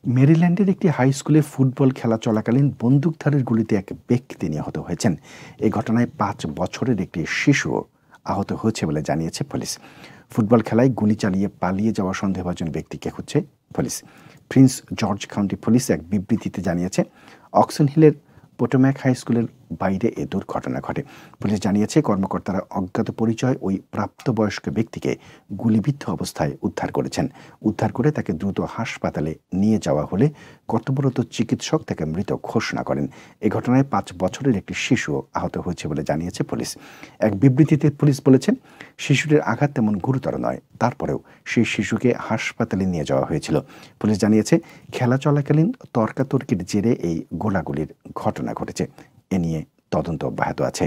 মেরিল্যান্ডের একটি হাই স্কুলে ফুটবল খেলা চলাকালীন বন্দুকধারীর গুলিতে এক ব্যক্তি নিহত হয়েছেন। এই ঘটনায় ৫ বছরের একটি শিশু আহত হয়েছে বলে জানিয়েছে পুলিশ। ফুটবল খেলায় গুলি চালিয়ে পালিয়ে যাওয়া সন্দেহভাজন ব্যক্তিকে খুঁজছে police. Prince George county police এক বিবৃতিতে জানিয়েছে, অক্সন হিলের পোটোম্যাক হাই স্কুলের বাইরে এ দুর্ঘটনা ঘটে। পুলিশ জানিয়েছে, কর্মকর্তারা অজ্ঞাত পরিচয় ওই প্রাপ্তবয়স্ক ব্যক্তিকে গুলিবিদ্ধ অবস্থায় উদ্ধার করেছেন। উদ্ধার করে তাকে দ্রুত হাসপাতালে নিয়ে যাওয়া হলে কর্তব্যরত চিকিৎসক তাকে মৃত ঘোষণা করেন। এ ঘটনায় ৫ বছরের একটি শিশু আহত হয়েছে বলে জানিয়েছে পুলিশ। এক বিবৃতিতে পুলিশ বলেছে, শিশুটির আঘাত তেমন গুরুতর নয়, তারপরেও সেই শিশুকে হাসপাতালে নিয়ে যাওয়া হয়েছিল। পুলিশ জানিয়েছে, খেলা চলাকালীন তর্কাতর্কির জেরে এই গোলাগুলির ঘটনা ঘটেছে। এ নিয়ে তদন্ত অব্যাহত আছে।